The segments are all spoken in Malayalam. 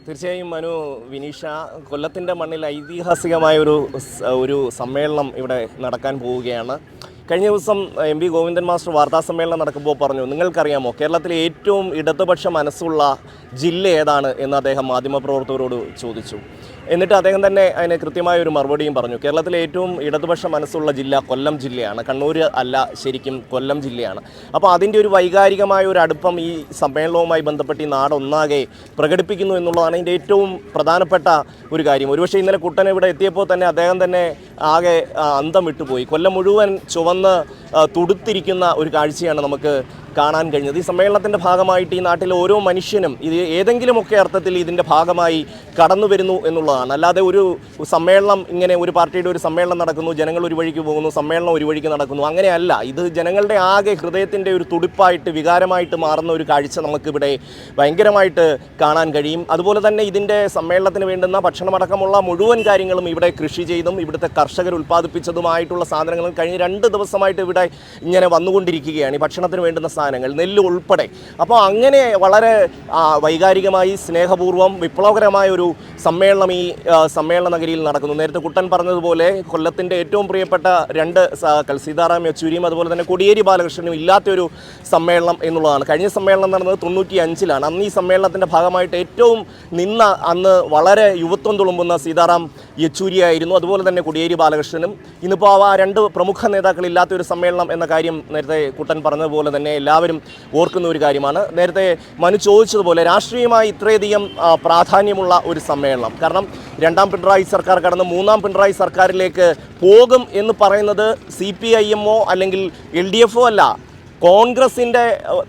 തീർച്ചയായും മനു, വിനീഷ, കൊല്ലത്തിൻ്റെ മണ്ണിൽ ഐതിഹാസികമായ ഒരു സമ്മേളനം ഇവിടെ നടക്കാൻ പോവുകയാണ്. കഴിഞ്ഞ ദിവസം എം.വി. ഗോവിന്ദൻ മാസ്റ്റർ വാർത്താ സമ്മേളനം നടക്കുമ്പോൾ പറഞ്ഞു, നിങ്ങൾക്കറിയാമോ കേരളത്തിലെ ഏറ്റവും ഇടതുപക്ഷ മനസ്സുള്ള ജില്ല ഏതാണ് എന്ന് അദ്ദേഹം മാധ്യമപ്രവർത്തകരോട് ചോദിച്ചു. എന്നിട്ട് അദ്ദേഹം തന്നെ അതിന് കൃത്യമായ ഒരു മറുപടിയും പറഞ്ഞു. കേരളത്തിലെ ഏറ്റവും ഇടതുപക്ഷ മനസ്സുള്ള ജില്ല കൊല്ലം ജില്ലയാണ്, കണ്ണൂർ അല്ല, ശരിക്കും കൊല്ലം ജില്ലയാണ്. അപ്പോൾ അതിൻ്റെ ഒരു വൈകാരികമായ ഒരു അടുപ്പം ഈ സമ്മേളനവുമായി ബന്ധപ്പെട്ട് ഈ നാടൊന്നാകെ പ്രകടിപ്പിക്കുന്നു എന്നുള്ളതാണ് ഇതിൻ്റെ ഏറ്റവും പ്രധാനപ്പെട്ട ഒരു കാര്യം. ഒരുപക്ഷെ ഇന്നലെ കുട്ടൻ ഇവിടെ എത്തിയപ്പോൾ തന്നെ അദ്ദേഹം തന്നെ ആകെ അന്തം വിട്ടുപോയി. കൊല്ലം മുഴുവൻ ചുവന്ന് തുടുത്തിരിക്കുന്ന ഒരു കാഴ്ചയാണ് നമുക്ക് കാണാൻ കഴിഞ്ഞത്. ഈ സമ്മേളനത്തിൻ്റെ ഭാഗമായിട്ട് ഈ നാട്ടിലെ ഓരോ മനുഷ്യനും ഇത് ഏതെങ്കിലുമൊക്കെ അർത്ഥത്തിൽ ഇതിൻ്റെ ഭാഗമായി കടന്നു വരുന്നു എന്നുള്ളതാണ്. അല്ലാതെ ഒരു സമ്മേളനം ഇങ്ങനെ ഒരു പാർട്ടിയുടെ ഒരു സമ്മേളനം നടക്കുന്നു, ജനങ്ങൾ ഒരു വഴിക്ക് പോകുന്നു, സമ്മേളനം ഒരു വഴിക്ക് നടക്കുന്നു, അങ്ങനെയല്ല. ഇത് ജനങ്ങളുടെ ആകെ ഹൃദയത്തിൻ്റെ ഒരു തുടിപ്പായിട്ട് വികാരമായിട്ട് മാറുന്ന ഒരു കാഴ്ച നമുക്കിവിടെ ഭയങ്കരമായിട്ട് കാണാൻ കഴിയും. അതുപോലെ തന്നെ ഇതിൻ്റെ സമ്മേളനത്തിന് വേണ്ടുന്ന ഭക്ഷണമടക്കമുള്ള മുഴുവൻ കാര്യങ്ങളും ഇവിടെ കൃഷി ചെയ്തും ഇവിടുത്തെ കർഷകർ ഉൽപ്പാദിപ്പിച്ചതുമായിട്ടുള്ള സാധനങ്ങളും കഴിഞ്ഞ 2 ദിവസമായിട്ട് ഇവിടെ ഇങ്ങനെ വന്നുകൊണ്ടിരിക്കുകയാണ്. ഈ ഭക്ഷണത്തിന് വേണ്ടുന്ന സാധനങ്ങൾ, നെല്ല് ഉൾപ്പെടെ. അപ്പോൾ അങ്ങനെ വളരെ വൈകാരികമായി സ്നേഹപൂർവ്വം വിപ്ലവകരമായ ഒരു സമ്മേളനം ഈ സമ്മേളന നഗരിയിൽ നടക്കുന്നു. നേരത്തെ കുട്ടൻ പറഞ്ഞതുപോലെ കൊല്ലത്തിൻ്റെ ഏറ്റവും പ്രിയപ്പെട്ട 2 സീതാറാം യെച്ചൂരിയും അതുപോലെ തന്നെ കോടിയേരി ബാലകൃഷ്ണനും ഇല്ലാത്തൊരു സമ്മേളനം എന്നുള്ളതാണ്. കഴിഞ്ഞ സമ്മേളനം നടന്നത് 95-ലാണ്. അന്ന് ഈ സമ്മേളനത്തിൻ്റെ ഭാഗമായിട്ട് ഏറ്റവും അന്ന് വളരെ യുവത്വം തുളുമ്പുന്ന സീതാറാം യെച്ചൂരിയായിരുന്നു, അതുപോലെ തന്നെ കോടിയേരി ബാലകൃഷ്ണനും. ഇന്നിപ്പോൾ ആ 2 പ്രമുഖ നേതാക്കളില്ലാത്തൊരു സമ്മേളനം എന്ന കാര്യം നേരത്തെ കുട്ടൻ പറഞ്ഞതുപോലെ തന്നെ എല്ലാവരും ഓർക്കുന്ന ഒരു കാര്യമാണ്. നേരത്തെ മനു ചോദിച്ചതുപോലെ രാഷ്ട്രീയമായി ഇത്രയധികം പ്രാധാന്യമുള്ള ഒരു സമ്മേളനം, കാരണം 2ാം പിണറായി സർക്കാർ കടന്ന് 3ാം പിണറായി സർക്കാരിലേക്ക് പോകും എന്ന് പറയുന്നത് CPIM-ഓ അല്ലെങ്കിൽ LDF-ഓ അല്ല, കോൺഗ്രസിൻ്റെ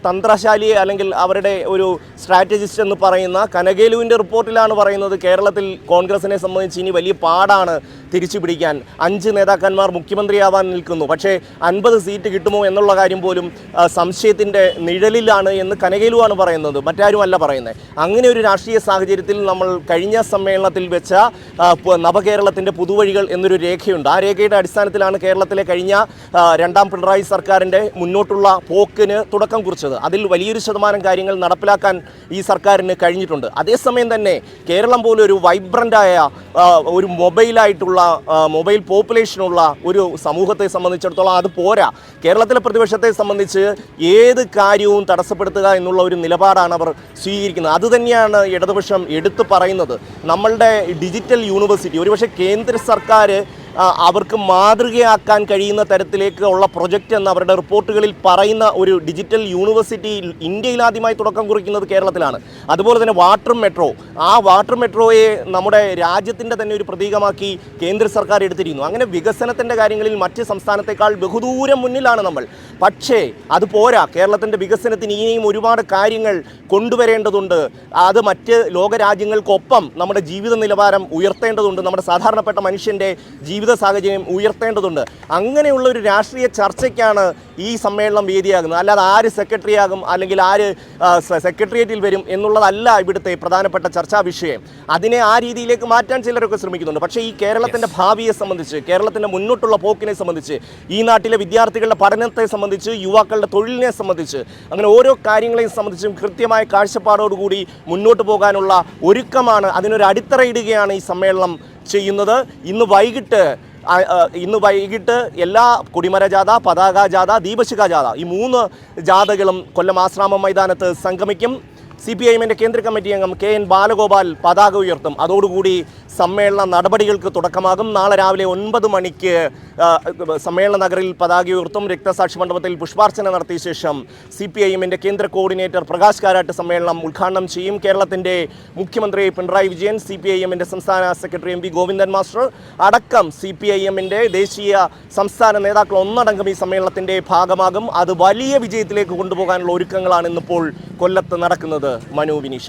തന്ത്രശാലിയെ അല്ലെങ്കിൽ അവരുടെ ഒരു സ്ട്രാറ്റജിസ്റ്റ് എന്ന് പറയുന്ന കനകേലുവിൻ്റെ റിപ്പോർട്ടിലാണ് പറയുന്നത് കേരളത്തിൽ കോൺഗ്രസിനെ സംബന്ധിച്ച് ഇനി വലിയ പാടാണ് തിരിച്ചു പിടിക്കാൻ. 5 നേതാക്കന്മാർ മുഖ്യമന്ത്രിയാവാൻ നിൽക്കുന്നു, പക്ഷേ 50 സീറ്റ് കിട്ടുമോ എന്നുള്ള കാര്യം പോലും സംശയത്തിൻ്റെ നിഴലിലാണ് എന്ന് കനകേലുവാണ് പറയുന്നത്, മറ്റാരുമല്ല പറയുന്നത്. അങ്ങനെ ഒരു രാഷ്ട്രീയ സാഹചര്യത്തിൽ നമ്മൾ കഴിഞ്ഞ സമ്മേളനത്തിൽ വെച്ച നവകേരളത്തിൻ്റെ പുതുവഴികൾ എന്നൊരു രേഖയുണ്ട്. ആ രേഖയുടെ അടിസ്ഥാനത്തിലാണ് കേരളത്തിലെ കഴിഞ്ഞ 2ാം പിണറായി സർക്കാരിൻ്റെ മുന്നോട്ടുള്ള പോക്കിന് തുടക്കം കുറിച്ചത്. അതിൽ വലിയൊരു ശതമാനം കാര്യങ്ങൾ നടപ്പിലാക്കാൻ ഈ സർക്കാരിന് കഴിഞ്ഞിട്ടുണ്ട്. അതേസമയം തന്നെ കേരളം പോലെ ഒരു വൈബ്രൻ്റായ ഒരു മൊബൈൽ പോപ്പുലേഷനുള്ള ഒരു സമൂഹത്തെ സംബന്ധിച്ചിടത്തോളം അത് പോരാ. കേരളത്തിലെ പ്രതിപക്ഷത്തെ സംബന്ധിച്ച് ഏത് കാര്യവും തടസ്സപ്പെടുത്തുക എന്നുള്ള ഒരു നിലപാടാണ് അവർ സ്വീകരിക്കുന്നത്. അതുതന്നെയാണ് ഇടതുപക്ഷം എടുത്തു പറയുന്നത്. നമ്മളുടെ ഡിജിറ്റൽ യൂണിവേഴ്സിറ്റി ഒരുപക്ഷെ കേന്ദ്ര സർക്കാർ അവർക്ക് മാതൃകയാക്കാൻ കഴിയുന്ന തരത്തിലേക്ക് ഉള്ള പ്രൊജക്റ്റ് എന്ന് അവരുടെ റിപ്പോർട്ടുകളിൽ പറയുന്ന ഒരു ഡിജിറ്റൽ യൂണിവേഴ്സിറ്റി ഇന്ത്യയിൽ ആദ്യമായി തുടക്കം കുറിക്കുന്നത് കേരളത്തിലാണ്. അതുപോലെ തന്നെ വാട്ടർ മെട്രോയെ നമ്മുടെ രാജ്യത്തിൻ്റെ തന്നെ ഒരു പ്രതീകമാക്കി കേന്ദ്ര സർക്കാർ എടുത്തിരിക്കുന്നു. അങ്ങനെ വികസനത്തിൻ്റെ കാര്യങ്ങളിൽ മറ്റ് സംസ്ഥാനത്തേക്കാൾ ബഹുദൂരം മുന്നിലാണ് നമ്മൾ. പക്ഷേ അത് പോരാ. കേരളത്തിൻ്റെ വികസനത്തിന് ഇനിയും ഒരുപാട് കാര്യങ്ങൾ കൊണ്ടുവരേണ്ടതുണ്ട്. അത് മറ്റ് ലോകരാജ്യങ്ങൾക്കൊപ്പം നമ്മുടെ ജീവിത നിലവാരം ഉയർത്തേണ്ടതുണ്ട്, നമ്മുടെ സാധാരണപ്പെട്ട മനുഷ്യൻ്റെ ജീവിത സാഹചര്യം ഉയർത്തേണ്ടതുണ്ട്. അങ്ങനെയുള്ള ഒരു രാഷ്ട്രീയ ചർച്ചയ്ക്കാണ് ഈ സമ്മേളനം വേദിയാകുന്നത്. അല്ലാതെ ആര് സെക്രട്ടറി ആകും അല്ലെങ്കിൽ ആര് സെക്രട്ടേറിയറ്റിൽ വരും എന്നുള്ളതല്ല ഇവിടുത്തെ പ്രധാനപ്പെട്ട ചർച്ചാ വിഷയം. അതിനെ ആ രീതിയിലേക്ക് മാറ്റാൻ ചിലരൊക്കെ ശ്രമിക്കുന്നുണ്ട്. പക്ഷേ ഈ കേരളത്തിൻ്റെ ഭാവിയെ സംബന്ധിച്ച്, കേരളത്തിൻ്റെ മുന്നോട്ടുള്ള പോക്കിനെ സംബന്ധിച്ച്, ഈ നാട്ടിലെ വിദ്യാർത്ഥികളുടെ പഠനത്തെ സംബന്ധിച്ച്, യുവാക്കളുടെ തൊഴിലിനെ സംബന്ധിച്ച്, അങ്ങനെ ഓരോ കാര്യങ്ങളെയും സംബന്ധിച്ചും കൃത്യമായ കാഴ്ചപ്പാടോടുകൂടി മുന്നോട്ട് പോകാനുള്ള ഒരുക്കമാണ്, അതിനൊരു അടിത്തറയിടുകയാണ് ഈ സമ്മേളനം ചെയ്യുന്നത്. ഇന്ന് വൈകിട്ട് എല്ലാ കൊടിമര ജാഥ, പതാക ജാഥ, ദീപശിഖ ജാഥ, ഈ 3 ജാഥകളും കൊല്ലം ആശ്രാമം മൈതാനത്ത് സംഗമിക്കും. CPIM-ൻ്റെ കേന്ദ്ര കമ്മിറ്റി അംഗം KN ബാലഗോപാൽ പതാക ഉയർത്തും. അതോടുകൂടി സമ്മേളന നടപടികൾക്ക് തുടക്കമാകും. നാളെ രാവിലെ 9 മണിക്ക് സമ്മേളന നഗറിൽ പതാക ഉയർത്തും. രക്തസാക്ഷി മണ്ഡപത്തിൽ പുഷ്പാർച്ചന നടത്തിയ ശേഷം CPIM-ൻ്റെ കേന്ദ്ര കോർഡിനേറ്റർ പ്രകാശ് കാരാട്ട് സമ്മേളനം ഉദ്ഘാടനം ചെയ്യും. കേരളത്തിൻ്റെ മുഖ്യമന്ത്രി പിണറായി വിജയൻ, CPIM-ൻ്റെ സംസ്ഥാന സെക്രട്ടറി MV ഗോവിന്ദൻ മാസ്റ്റർ അടക്കം CPIM-ൻ്റെ ദേശീയ സംസ്ഥാന നേതാക്കൾ ഒന്നടങ്കം ഈ സമ്മേളനത്തിൻ്റെ ഭാഗമാകും. അത് വലിയ വിജയത്തിലേക്ക് കൊണ്ടുപോകാനുള്ള ഒരുക്കങ്ങളാണ് ഇന്നിപ്പോൾ കൊല്ലത്ത് നടക്കുന്നത്. മനു, വിനീഷ.